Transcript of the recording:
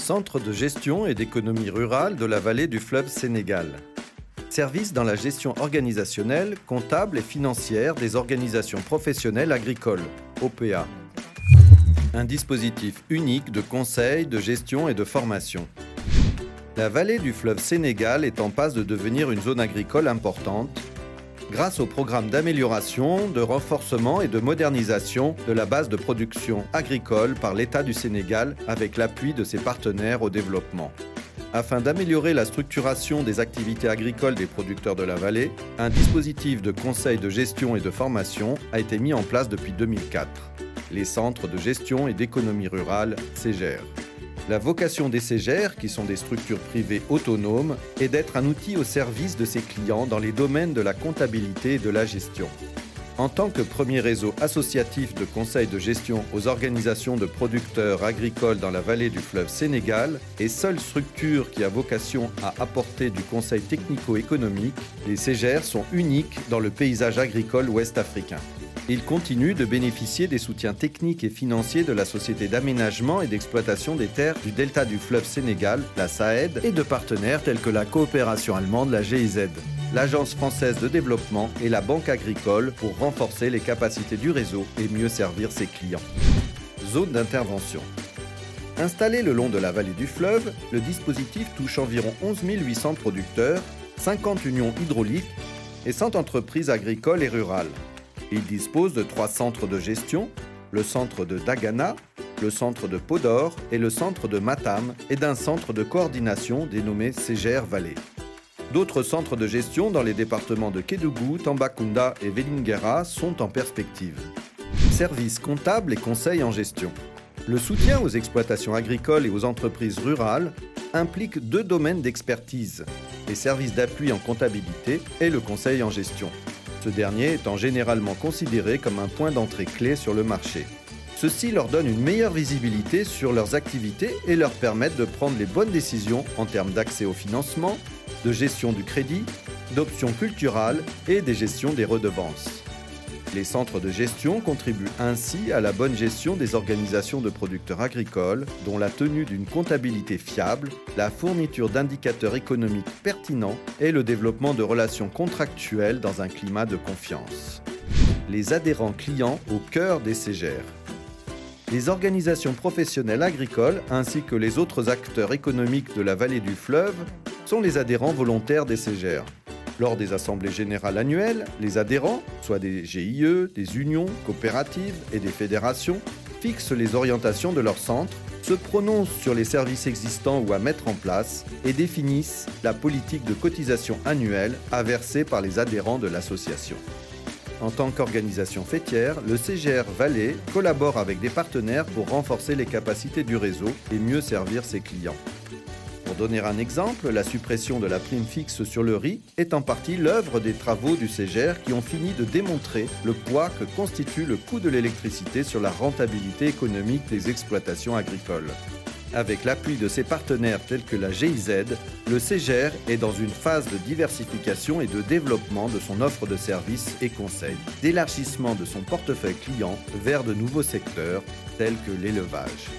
centre de gestion et d'économie rurale de la vallée du fleuve Sénégal. Service dans la gestion organisationnelle, comptable et financière des organisations professionnelles agricoles, OPA. Un dispositif unique de conseil, de gestion et de formation. La vallée du fleuve Sénégal est en passe de devenir une zone agricole importante grâce au programme d'amélioration, de renforcement et de modernisation de la base de production agricole par l'État du Sénégal avec l'appui de ses partenaires au développement. Afin d'améliorer la structuration des activités agricoles des producteurs de la vallée, un dispositif de conseil de gestion et de formation a été mis en place depuis 2004. Les centres de gestion et d'économie rurale, CEGER. La vocation des CEGER, qui sont des structures privées autonomes, est d'être un outil au service de ses clients dans les domaines de la comptabilité et de la gestion. En tant que premier réseau associatif de conseil de gestion aux organisations de producteurs agricoles dans la vallée du fleuve Sénégal et seule structure qui a vocation à apporter du conseil technico-économique, les CEGER sont uniques dans le paysage agricole ouest-africain. Ils continuent de bénéficier des soutiens techniques et financiers de la Société d'aménagement et d'exploitation des terres du delta du fleuve Sénégal, la SAED, et de partenaires tels que la coopération allemande, la GIZ, l'Agence française de développement et la Banque agricole pour renforcer les capacités du réseau et mieux servir ses clients. Zone d'intervention. Installé le long de la vallée du fleuve, le dispositif touche environ 11 800 producteurs, 50 unions hydrauliques et 100 entreprises agricoles et rurales. Il dispose de 3 centres de gestion, le centre de Dagana, le centre de Podor et le centre de Matam et d'un centre de coordination dénommé CEGER Vallée. D'autres centres de gestion dans les départements de Kédougou, Tambacounda et Vélingara sont en perspective. Services comptables et conseils en gestion. Le soutien aux exploitations agricoles et aux entreprises rurales implique 2 domaines d'expertise, les services d'appui en comptabilité et le conseil en gestion. Ce dernier étant généralement considéré comme un point d'entrée clé sur le marché. Ceci leur donne une meilleure visibilité sur leurs activités et leur permettent de prendre les bonnes décisions en termes d'accès au financement, de gestion du crédit, d'options culturales et des gestions des redevances. Les centres de gestion contribuent ainsi à la bonne gestion des organisations de producteurs agricoles, dont la tenue d'une comptabilité fiable, la fourniture d'indicateurs économiques pertinents et le développement de relations contractuelles dans un climat de confiance. Les adhérents clients au cœur des CEGER. Les organisations professionnelles agricoles ainsi que les autres acteurs économiques de la vallée du fleuve sont les adhérents volontaires des CEGER. Lors des assemblées générales annuelles, les adhérents, soit des GIE, des unions, coopératives et des fédérations, fixent les orientations de leur centre, se prononcent sur les services existants ou à mettre en place et définissent la politique de cotisation annuelle à verser par les adhérents de l'association. En tant qu'organisation faîtière, le CEGER Vallée collabore avec des partenaires pour renforcer les capacités du réseau et mieux servir ses clients. Pour donner un exemple, la suppression de la prime fixe sur le riz est en partie l'œuvre des travaux du CEGER qui ont fini de démontrer le poids que constitue le coût de l'électricité sur la rentabilité économique des exploitations agricoles. Avec l'appui de ses partenaires tels que la GIZ, le CEGER est dans une phase de diversification et de développement de son offre de services et conseils, d'élargissement de son portefeuille client vers de nouveaux secteurs tels que l'élevage.